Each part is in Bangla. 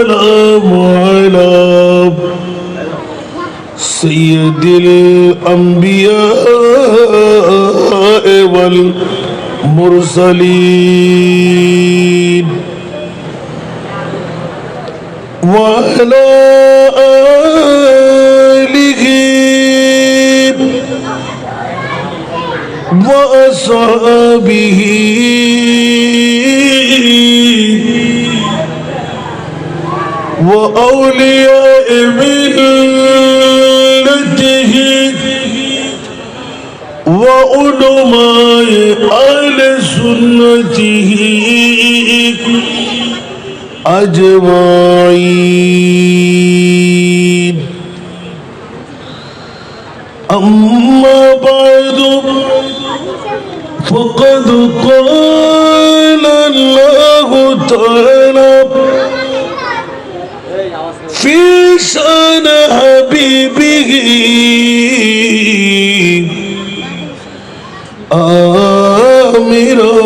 والسلام على سيد الأنبياء والمرسلين وعلى آله وأصحابه وأولياء ملته وعلماء أهل سنته أجمعين. أما بعد فقد قال الله تعالى في شأن حبيبه آمرا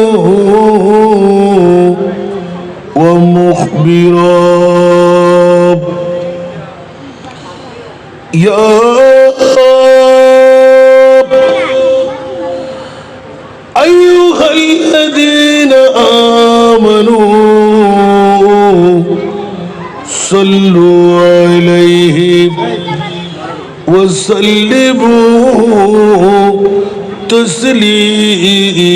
ومخبرا يا أيها الذين آمنوا صلوا عليه وسلموا تسليما.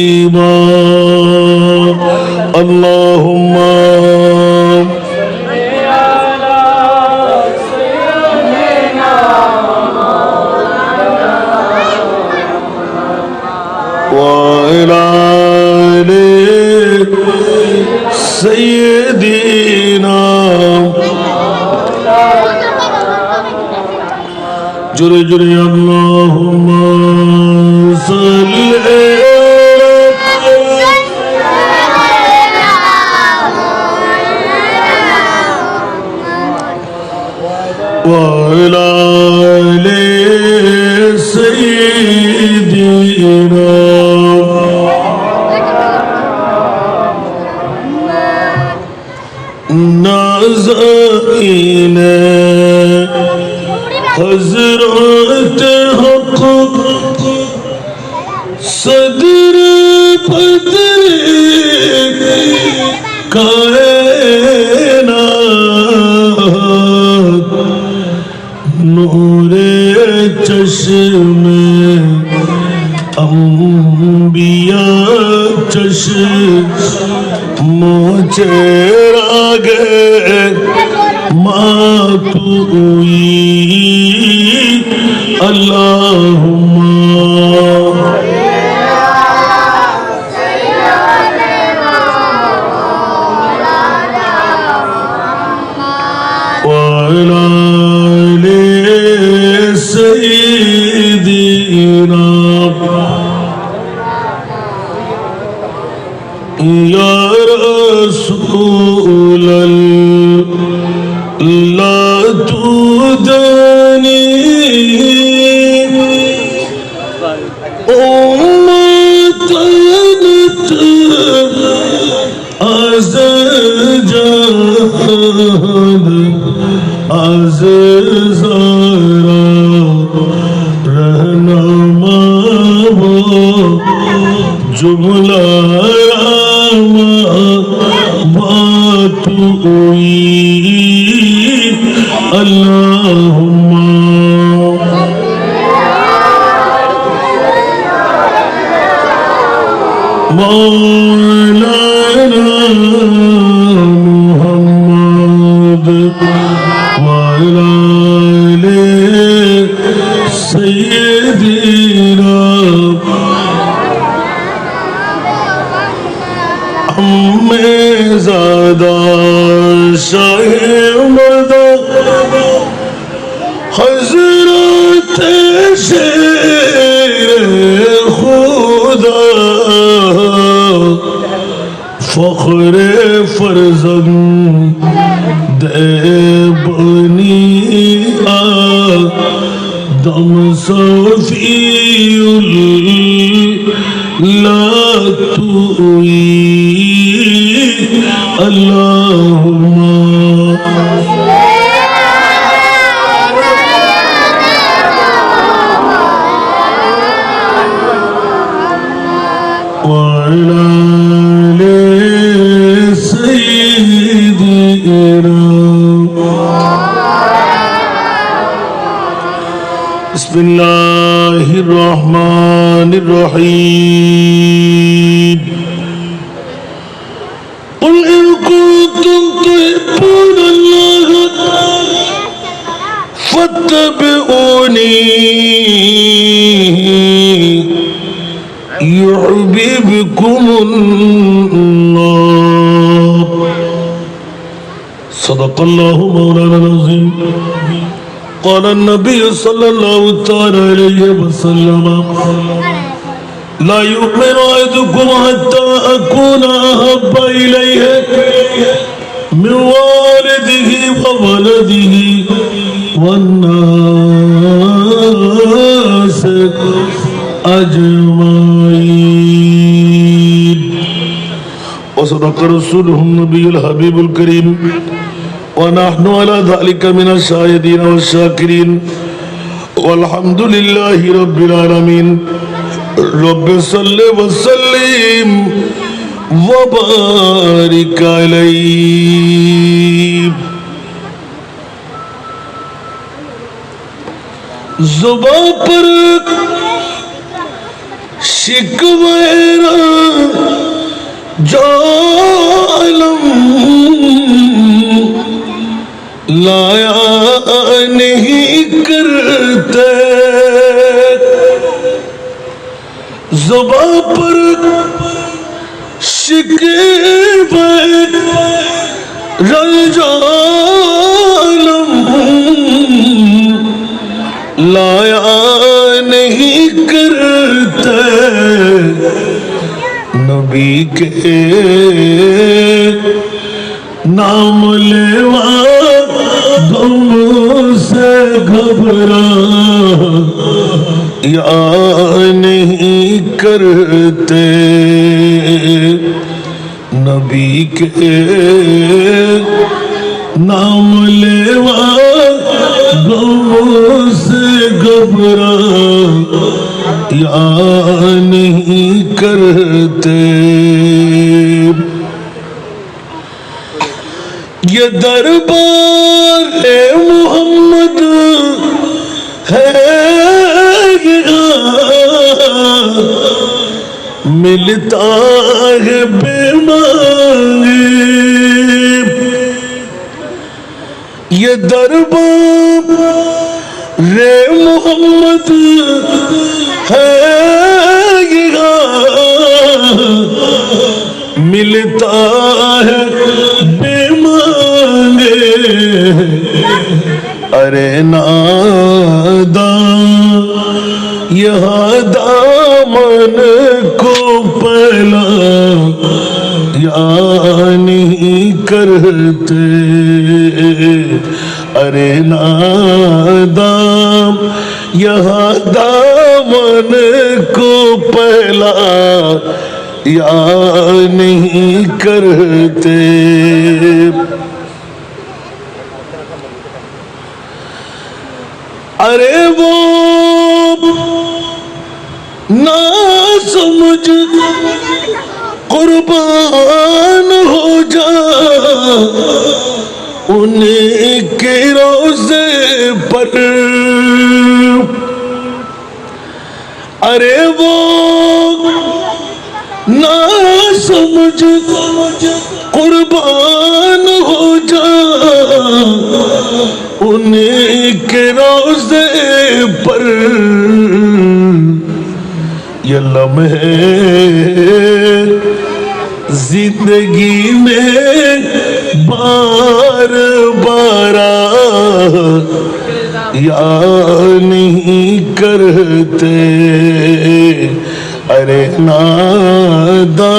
اللهم وعلى آل سيدنا جري جري اللهم صل وعلى آل سيدنا نازل حضرت حق صدر بدر کائنات نور چشم انبیاء چشم چراغ ماتوئی اللہم وعلى آل سيدنا يا رسول الله تودعني أمتنت أزجاد أززارا رہنما جملہ اللہم مولانا محمد وعلى آل سيدنا ہمیں زیادہ شاہ مدہ حضرت شیر خدا فخر فرزند بنی آدم صفی اللہ توئی اللہم بسم الله الرحمن الرحيم قل إن كنتم تحبون الله فاتبعوني يحببكم الله صدق الله مولانا العظيم قال النبي صلى الله تعالى عليه وسلم لا يؤمن أحدكم حتى أكون أحب إليه من والده وولده والناس أجمعين وصدق رسوله النبي الحبيب الكريم ونحن على ذلك من الشاهدين والشاكرين والحمد لله رب العالمين رب صل وسلم وبارك عليه زباں پر شکوہ جالم لایا نہیں کرتے زباں پر شکوہ جالم لایا نہیں کرتے نبی کے نام لیوا غم سے گھبرا یا نہیں کرتے نبی کے نام لیوا غم سے گھبرا یا نہیں کرتے یہ دربار محمد ہے ملتا ہے بے مانگے یہ دربار محمد ہے ملتا ہے بے مانگے ارے ناداں یہاں دامن کو پہلا یا نہیں کرتے ارے ناداں یہاں دامن کو پہلا یا نہیں کرتے ارے وہ نہ سمجھ قربان ہو جا انہیں کے روزے پر ارے وہ نہ سمجھ قربان ہو جا انہیں کے روزے پر یہ لمحے زندگی میں بار بار یا نہیں کرتے ارے ناداں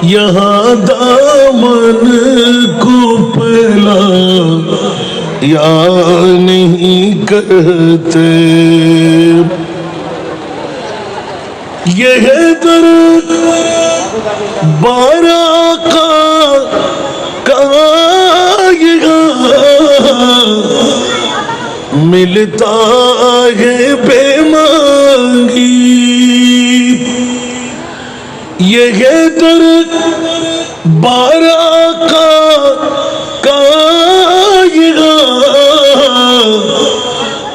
یہاں دامن کو پہلا یا نہیں کرتے یہ دربار آقا کا ملتا ہے بے مانگی یہ دربار آقا کا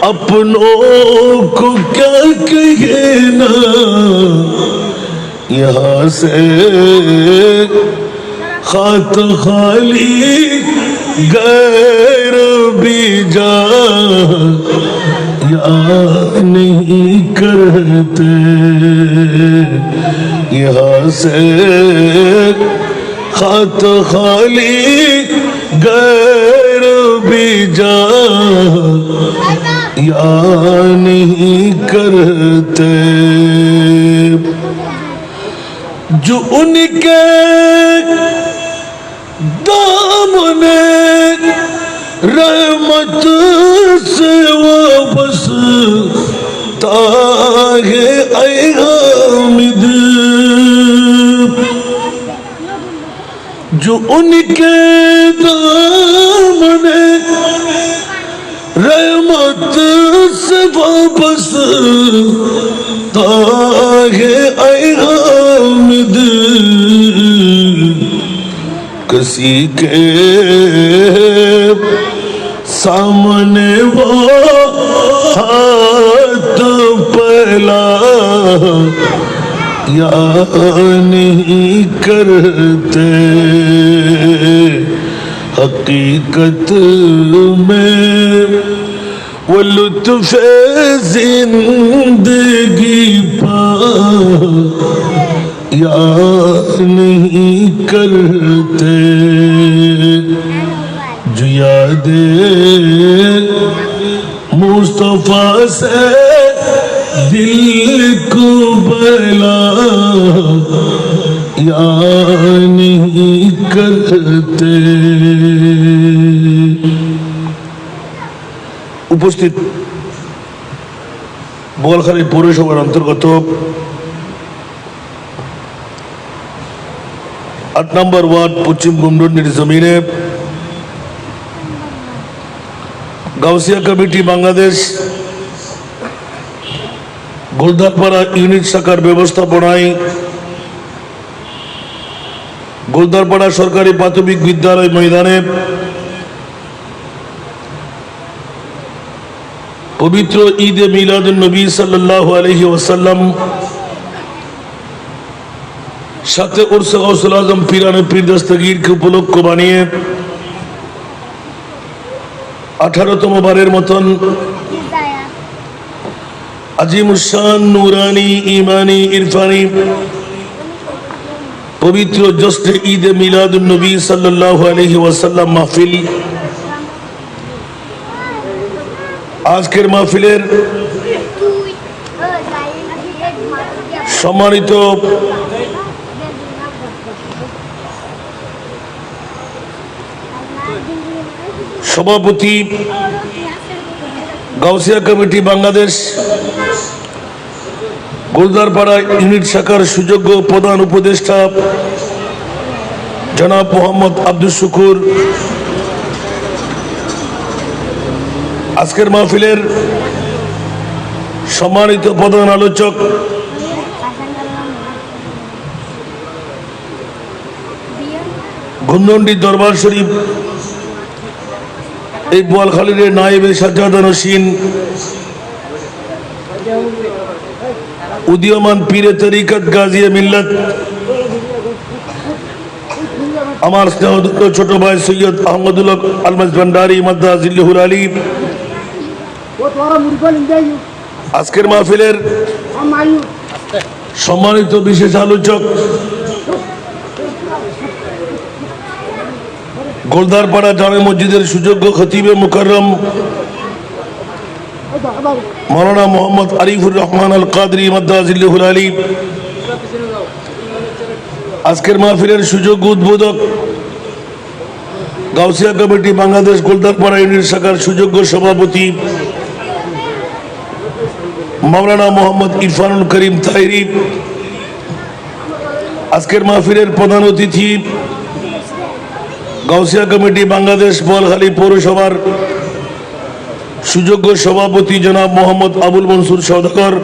اپنے अपनों को क्या कहना, यहाँ से खात खाली गैर भी जा या नहीं करते, यहाँ से खात खाली गैर भी जा या नहीं करते। जो उनके दामने रहमत से वाबस्ता है ऐ हामिद, जो उनके दामने रहमत से वाबस्ता है ऐ हामिद, किसी के सामने वो हाथ फैला या नहीं करते, हकीकत में वो लुत्फ़ जिंदगी पा या नहीं करते, जो यादे मुस्तफा से दिल को बला या नहीं करते। उपस्थित বোয়ালখালী পৌরসভার অন্তর্গত 8 নম্বর ওয়ার্ড পশ্চিম বুমডন্ডির জমিনে গাউসিয়া কমিটি বাংলাদেশ গোলদারপাড়া ইউনিট শাখার ব্যবস্থাপনায় গোলদারপাড়া সরকারি প্রাথমিক বিদ্যালয় ময়দানে পবিত্র ঈদে মিলাদুন নবী সাল্লাল্লাহু আলাইহি ওয়াসাল্লাম সাথে উরসে গাউসুল আজম পীরানে পীর দস্তগীরকে উপলক্ষ বানিয়ে 18তম বারের মতন আজিমুশান নুরানি ইমানি ইরফানি পবিত্র জশ্নে ঈদে মিলাদুন নবী সাল্লাল্লাহু আলাইহি ওয়াসাল্লাম মাহফিল। আজকের মাহফিলের সম্মানিত সভাপতি গাউসিয়া কমিটি বাংলাদেশ গোলদারপাড়া ইউনিট শাখার সুযোগ্য প্রধান উপদেষ্টা জনাব মোহাম্মদ আব্দুল শুকুর, আজকের মাহফিলের সম্মানিত প্রধান আলোচক গুন্দন্ডি দরবার শরীফ এই বোয়ালখালীর নায়েবে সাজ্জাদা নশীন উদীয়মান পীরে তরিকত গাজিয়ে মিল্লাত আমার স্নেহধন্য ছোট ভাই সৈয়দ আহমদুল হক আলমাজ ভান্ডারী মাদ্দাজিল্লাহুল আলী, আজকের মাহফিলের সম্মানিত বিশেষ আলোচক গোলদারপাড়া জামে মসজিদের সুযোগ্য খতিবে মুকাররম মৌলানা মোহাম্মদ আরিফুর রহমান আল কাদরি মাদ্দাজিল্লাহুল আলী, আজকের মাহফিলের সুযোগ্য উদ্বোধক গাউসিয়া কমিটি বাংলাদেশ গোলদারপাড়া ইউনিট শাখার সুযোগ্য সভাপতি মৌলানা মোহাম্মদ ইরফানুল করিম তাহিরি, আজকের মাহফিলের প্রধান অতিথি গাউসিয়া কমিটি বাংলাদেশ বোয়ালখালী পৌরসভার সুযোগ্য সভাপতি জনাব মোহাম্মদ আবুল মনসুর সওদাগর,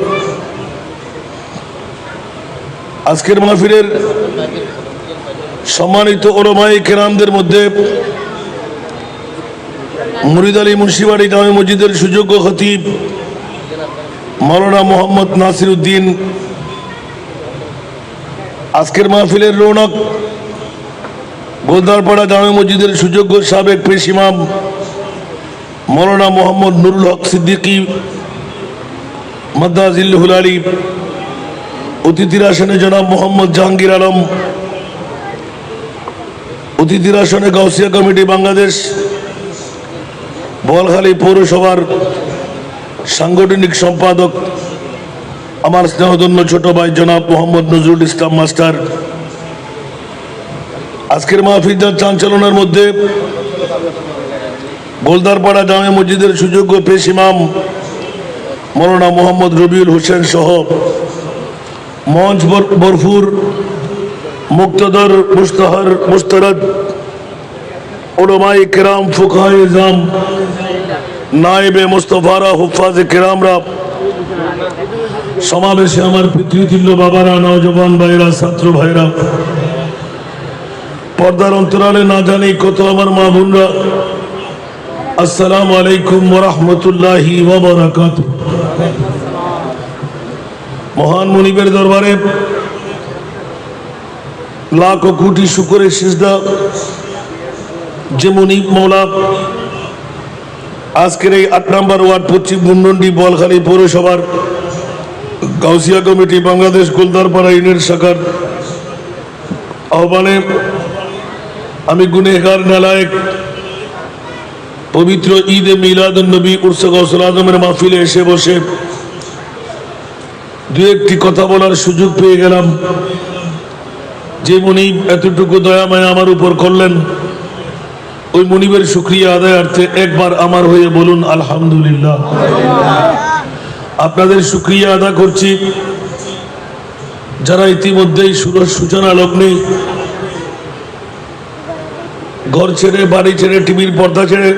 আজকের মাহফিলের সম্মানিত ওলামায়ে কেরামদের মধ্যে মুরিদ আলী মুন্সিবাড়ি জামে মসজিদের সুযোগ্য খতিব মাওলানা মোহাম্মদ নাসিরউদ্দিন, আজকের মাহফিলের রৌনক গোলদারপাড়া জামে মসজিদের সুযোগ্য সাবেক পেশ ইমাম মাওলানা মোহাম্মদ নুরুল হক সিদ্দিকী মাদ্দাজিল্লুহুল আলী, অতিথির আসনে জনাব মোহাম্মদ জাহাঙ্গীর আলম, অতিথির আসনে গাউসিয়া কমিটি বাংলাদেশ বোয়ালখালী পৌরসভার সাংগঠনিক সম্পাদক আমার স্নেহধন্য ছোট ভাই জনাব মোহাম্মদ নজরুল ইসলাম মাস্টার। আজকের মাহফিল চাঞ্চলনের মধ্যে গোলদারপাড়া জামে মসজিদের সুযোগ্য পেশ ইমাম মাওলানা মোহাম্মদ রবিউল হোসেন সহ মঞ্চ ভরপুর মুক্তদর মুস্তাহার মুস্তারাদ উলামায়ে কেরাম ফুকাহায়ে ইজম নায়েবে মুস্তাফারা হুফাজে কেরামরা, সমাবেশে আমার পিতৃতুল্য বাবারা, নওজওয়ান ভাইরা, ছাত্র ভাইরা, পর্দার অন্তরালে না জানি কত আমার মা বোনরা, আসসালামু আলাইকুম ওয়া রাহমাতুল্লাহি ওয়া বারাকাতুহু। মহান মুনিবের দরবারে লাখ কোটি শুকরের সিজদা যে মুনিব মওলা আজকের এই ৮ নম্বর ওয়ার্ড পশ্চিম মুন্ডন্ডি বোয়ালখালী পৌরসভার গাউসিয়া কমিটি বাংলাদেশ গোলদারপাড়া ইউনিয়ন শাখার আহ্বানে আমি গুনেহগার নালায়েক পবিত্র ঈদে মিলাদুন নবী উরসে গাউসুল আজমের মাহফিলে এসে বসে দু একটি কথা বলার সুযোগ পেয়ে গেলাম। যে মুনিব এতটুকু দয়া মায়া আমার উপর করলেন, ওই মুনিবের শুকরিয়া আদায়ার্থে একবার আমার হয়ে বলুন আলহামদুলিল্লাহ। আপনাদের শুকরিয়া আদা করছি যারা ইতিমধ্যেই সূচনা লগ্নে ঘর ছেড়ে, বাড়ি ছেড়ে, টিভির পর্দা ছেড়ে,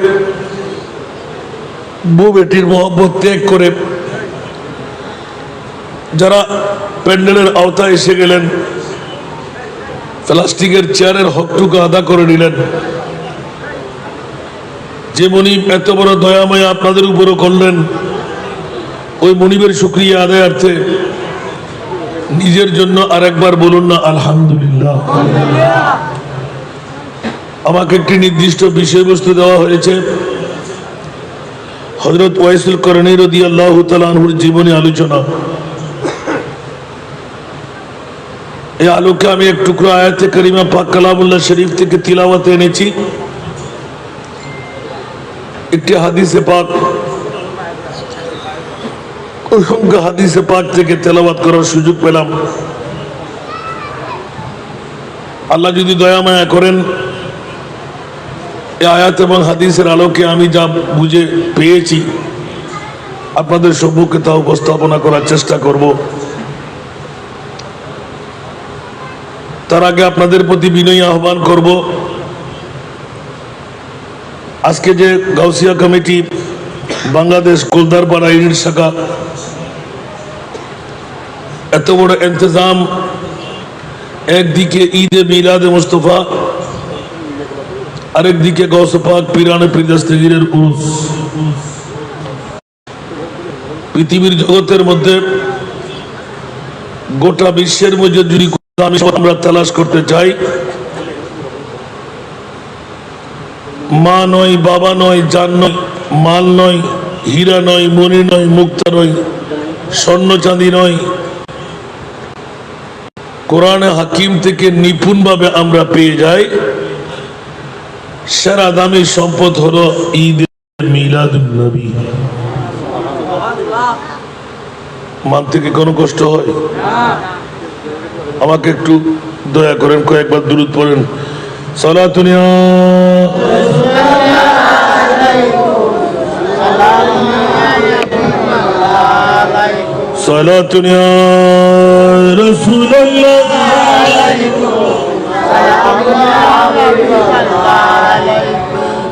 বউ বেটির মহব্বত ত্যাগ করে যারা প্যান্ডেলের আওতায় এসে গেলেন, প্লাস্টিকের চেয়ারের হকটুকু আদা করে নিলেন। যে মুনিব এত বড় দয়াময় আপনাদের উপরও করলেন, ওই মুনিবের শুকরিয়া আদায়ার্থে নিজের জন্য আরেকবার বলুন না আলহামদুলিল্লাহ। আমাকে একটি নির্দিষ্ট বিষয়বস্তু দেওয়া হয়েছে, হযরত ওয়াইসুল করনী রাদিয়াল্লাহু তাআলা আনহুর জীবনী আলোচনা। এই আলোকে আমি এক টুকরো আয়াতে কারিমা পাক কালামুল্লাহ শরীফ থেকে তিলাওয়াতে এনেছি, একটি হাদিসে পাক, অসংখ্য হাদিসে পাক থেকে তেলাওয়াত করার সুযোগ পেলাম। আল্লাহ যদি দয়া মায়া করেন, এই আয়াত এবং হাদিসের আলোকে আমি যা বুঝে পেয়েছি আপনাদের সম্মুখে তা উপস্থাপনা করার চেষ্টা করব। তার আগে আপনাদের প্রতি বিনয়ী আহ্বান করব, আজকে যে গাউসিয়া কমিটি বাংলাদেশ গোলদারপাড়া ইউনিয়ন শাখা এত বড় ইন্তজাম, একদিকে ঈদে মিলাদে মুস্তাফা, আরেকদিকে গাউসে পাক পীরানে পীর দস্তগীরের উরুস, পৃথিবীর জগতের মধ্যে গোটা বিশ্বের মধ্যে যদি আমরা তালাশ করতে চাই, মা নয়, বাবা নয়, জান নয়, মাল নয়, হীরা নয়, মণি নয়, মুক্তা নয়, স্বর্ণ চাঁদি নয়, কোরআনে হাকিম থেকে নিপুণ ভাবে আমরা পেয়ে যাই সেরা দামি সম্পদ হলো ঈদে মিলাদুন নবী। মানতে কি কোনো কষ্ট হয়? আমাকে একটু দয়া করেন, কয়েকবার দুরূদ পড়েন। সালাতুন ইয়া সালাতুন ইয়া রাসূলুল্লাহ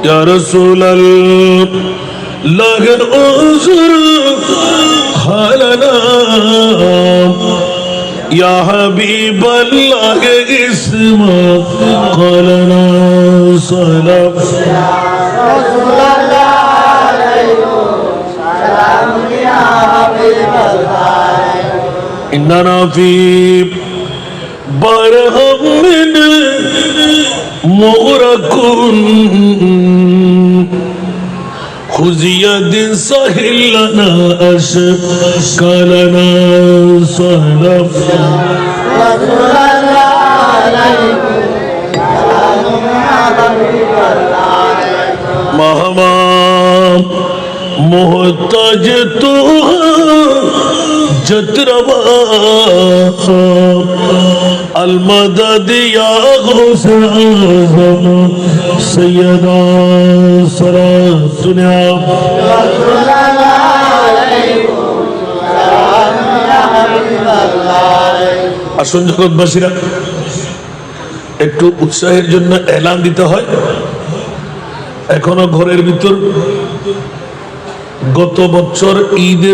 ইয়া রাসূলুল্লাহ উযর হালানা ইয়া হাবিবাল্লাহ ইসমা ক্বালানা সালাম ইয়া রাসূলুল্লাহ আলাইহি সালাম ইয়া হাবিবাল্লাহ إننا في برهم مغرق خذ يد سهل لنا أشكالنا سهلا مهما محتاج تو جتروا المدد يا غوث اعظم سيدنا سرى الدنيا আসুন জগৎবাসীরা একটু উৎসাহের জন্য এলান দিতে হয়। এখনো ঘরের ভিতর গত বছর ঈদে